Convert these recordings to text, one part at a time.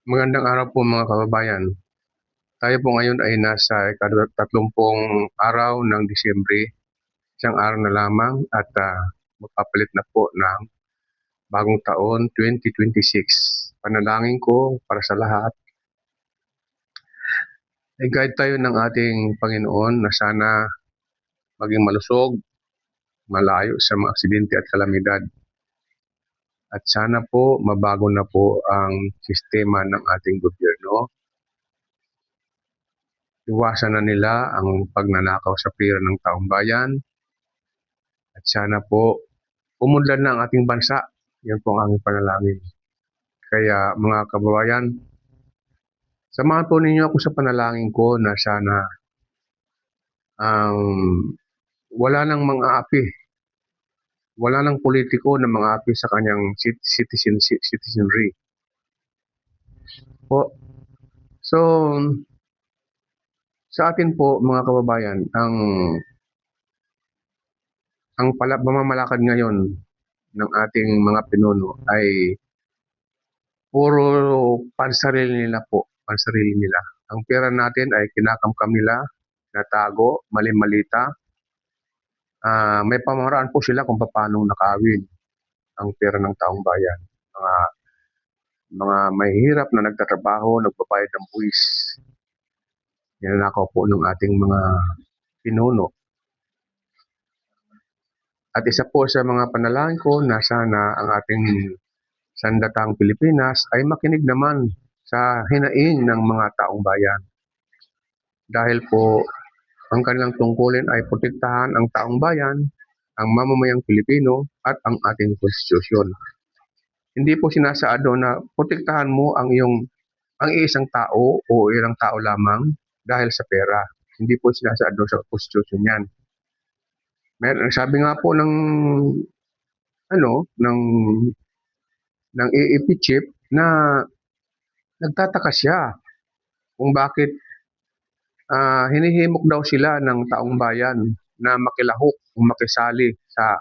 Magandang araw po mga kababayan. Tayo po ngayon ay nasa ika-30 araw ng Disyembre, isang araw na lamang at magpapalit na po ng bagong taon 2026. Panalangin ko para sa lahat ay guide tayo ng ating Panginoon na sana maging malusog, malayo sa mga aksidente at kalamidad. At sana po mabago na po ang sistema ng ating gobyerno. Iwasan na nila ang pagnanakaw sa pera ng taong bayan. At sana po umunlad na ang ating bansa. Yan po ang aming panalangin. Kaya mga kababayan, samahan po ninyo ako sa panalangin ko na sana wala nang mga api, wala nang politiko na mga api sa kanyang citizenry. Po. So, sa atin po mga kababayan, ang pamamalakad ngayon ng ating mga pinuno ay puro pansarili nila po, pansarili nila. Ang pera natin ay kinakamkam nila, natago, mali-malita. May pamamaraan po sila kung paano nakawin ang pera ng taong bayan. Mga mahihirap na nagtatrabaho, nagbabayad ng buwis. Ninanakaw po ng ating mga pinuno. At isa po sa mga panalangin ko na sana ang ating sandatang Pilipinas ay makinig naman sa hinaing ng mga taong bayan. Dahil po ang kanilang tungkulin ay protektahan ang taong bayan, ang mamamayang Pilipino at ang ating konstitusyon. Hindi po sinasaado na protektahan mo ang iisang tao o ilang tao lamang dahil sa pera. Hindi po sinasaado sa konstitusyon yan. Sabi nga po ng AAP chief na nagtataka siya kung bakit hinihimok daw sila ng taong bayan na makilahok o makisali sa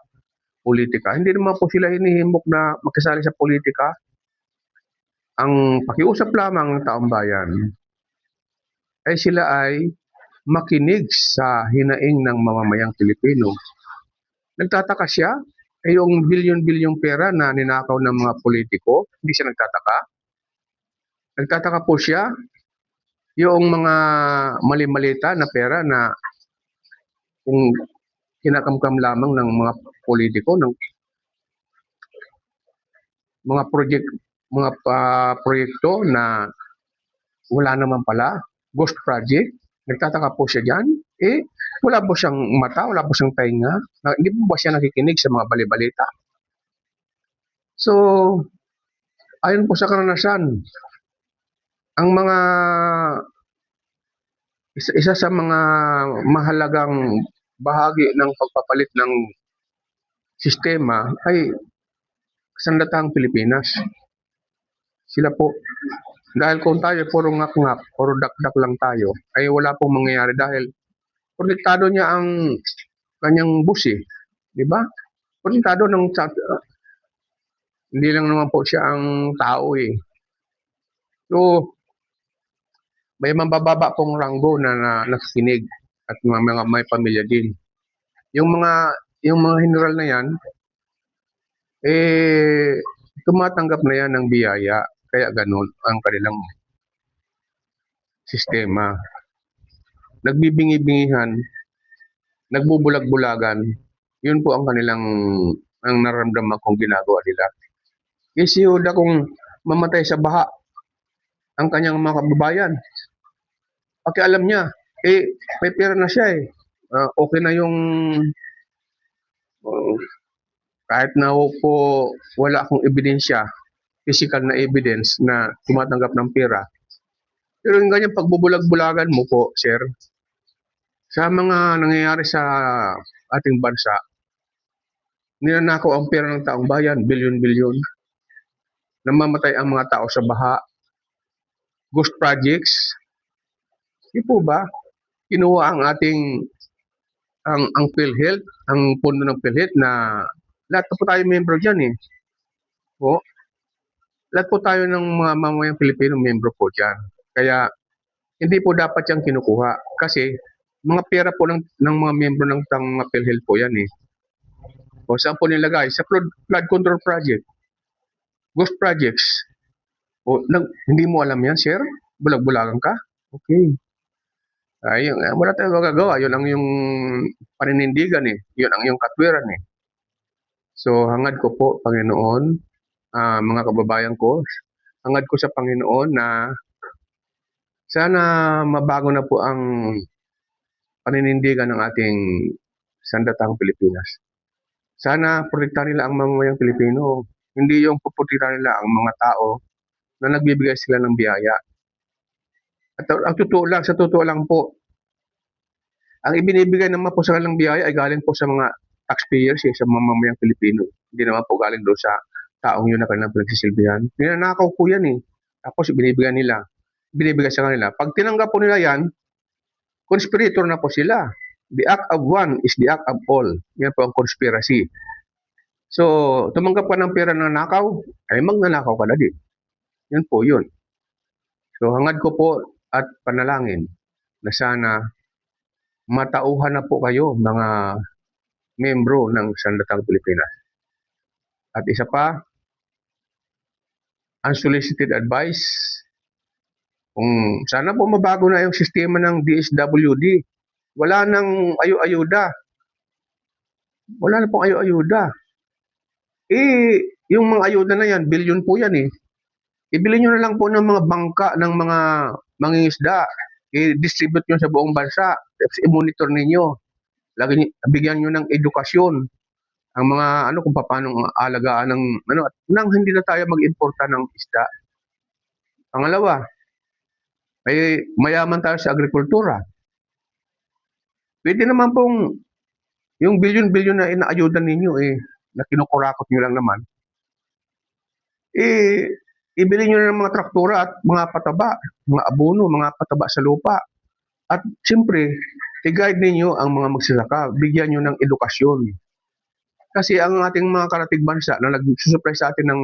politika. Hindi naman po sila hinihimok na makisali sa politika. Ang pakiusap lamang ng taong bayan ay sila ay makinig sa hinaing ng mamamayang Pilipino. Nagtataka siya, yung bilyon-bilyong pera na ninakaw ng mga politiko, hindi siya nagtataka. Nagtataka po siya, yung mga mali-malita na pera na kung kinakamkam lamang ng mga politiko, ng mga proyekto na wala naman pala, ghost project. Nagtataka po siya dyan. Wala po siyang mata, wala po siyang tainga. Hindi po ba siya nakikinig sa mga balibalita? So, ayon po sa karanasan, ang isa sa mga mahalagang bahagi ng pagpapalit ng sistema ay sandatahang Pilipinas. Sila po. Dahil kung tayo puro ngak-ngak, puro dak-dak lang tayo, ay wala pong mangyayari dahil protektado niya ang kanyang bus eh. Diba? Protektado ng hindi lang naman po siya ang tao eh. So, may mabababa pong ranggo na nakikinig at may pamilya din. Yung mga general na yan, tumatanggap na yan ng biyaya. Kaya ganun ang kanilang sistema. Nagbibingi-bingihan, nagbubulag-bulagan, yun po ang nararamdaman kong ginagawa nila. Kasi Yuda kung mamatay sa baha ang kanyang mga kababayan, pakialam niya, may pera na siya eh. Okay na yung kahit na po wala akong ebidensya, physical na evidence na tumatanggap ng pera. Pero yung ganyan pagbubulag-bulagan mo po, sir, sa mga nangyayari sa ating bansa, ninanakaw ang pera ng taong bayan, bilyon-bilyon. Namamatay ang mga tao sa baha, ghost projects. Di po ba? Kinuha ang ating ang PhilHealth, ang pondo ng PhilHealth na lahat po tayo membro dyan eh. Po. lahat po tayo ng mga mamamayang Pilipino miyembro po diyan. Kaya hindi po dapat yang kinukuha kasi mga pera po ng mga miyembro ng mga PhilHealth po yan eh. O saan po nilagay? Sa flood control project, ghost projects. O, hindi mo alam yan, sir? Bulag-bulagan ka? Okay. Ayun, wala tayong magagawa. Yun ang yung paninindigan eh. Yun ang yung katwiran eh. So, hangad ko po, Panginoon, mga kababayan ko, hangad ko sa Panginoon na sana mabago na po ang paninindigan ng ating sandatang Pilipinas. Sana protektahan nila ang mamamayang Pilipino. Hindi yung puprotektahan nila ang mga tao na nagbibigay sila ng biyaya. At ang totoo lang, sa totoo lang po, ang ibinibigay naman po sa kanilang biyaya ay galing po sa mga taxpayers, sa mamamayang Pilipino. Hindi naman po galing doon sa taong yun na kanilang pinagsisilbihan. Ninanakaw po yan eh. Tapos binibigay sa kanila. Pag tinanggap po nila yan, conspirator na po sila. The act of one is the act of all. Yan po ang conspiracy. So, tumanggap ka ng pera na nakaw, ay magnanakaw ka na din. Yun po yun. So, hangad ko po at panalangin na sana matauhan na po kayo mga membro ng Sandatang Pilipinas. At isa pa, unsolicited advice, kung sana po mabago na yung sistema ng DSWD. Wala nang ayu-ayuda. Wala na pong ayu-ayuda. Yung mga ayuda na yan, bilyon po yan eh. Ibili nyo na lang po ng mga bangka, ng mga mangingisda. I-distribute nyo sa buong bansa. I-monitor ninyo. Bigyan nyo ng edukasyon ang mga kung paano alagaan ng nang hindi na tayo mag-importa ng isda. Pangalawa, ay mayaman tayo sa agrikultura. Pwede naman pong yung bilyon-bilyon na inaayudan ninyo na kinukurakot nyo lang naman, ibili nyo na ng mga traktura at mga pataba, mga abono, mga pataba sa lupa. At siyempre, i-guide ninyo ang mga magsasaka, bigyan nyo ng edukasyon. Kasi ang ating mga karatig bansa na nagsusupply sa atin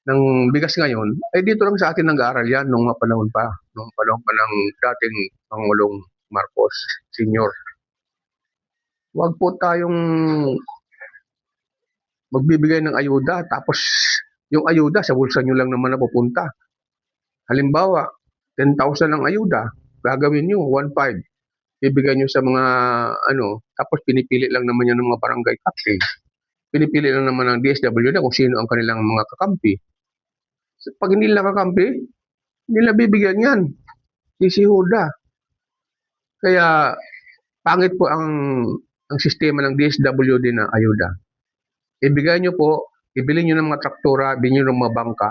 ng bigas ngayon, ay dito lang sa atin nag-aaral yan nung mga panahon pa. Nung panahon pa ng dating Pangulong Marcos Sr. Huwag po tayong magbibigay ng ayuda tapos yung ayuda sa bulsa nyo lang naman napupunta. Halimbawa, 10,000 ang ayuda, gagawin nyo 1,500. Ibigay nyo sa mga tapos pinipili lang naman yan ng mga barangay captain. Pinipili lang naman ng DSWD kung sino ang kanilang mga kakampi. So, pag hindi nila kakampi, hindi nila bibigyan yan. Sisihuda. Kaya, pangit po ang sistema ng DSWD na ayuda. Ibigay nyo po, ibili nyo ng mga traktura, ibili nyo ng mga bangka.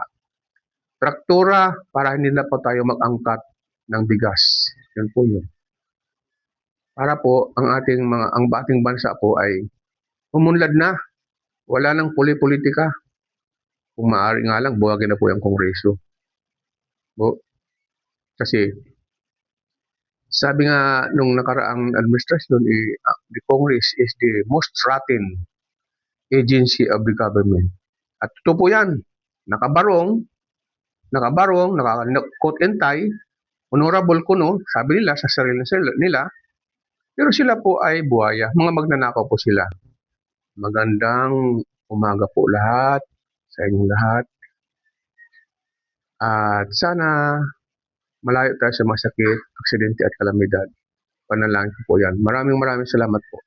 Traktura para hindi na po tayo mag-angkat ng bigas. Yan po yun. Para po ang ating bansa po ay umunlad na. Wala nang politika. Kung maaari nga lang, buwagin na po yung Kongreso. Kasi sabi nga nung nakaraang administrasyon, the Congress is the most rotten agency of the government. At totoo po yan. Nakabarong, naka-coat and tie, honorable kuno, sabi nila sa sarili nila, pero sila po ay buhaya. Mga magnanakaw po sila. Magandang umaga po lahat, sa inyong lahat. At sana malayo tayo sa masakit, aksidente at kalamidad. Panalangin po yan. Maraming salamat po.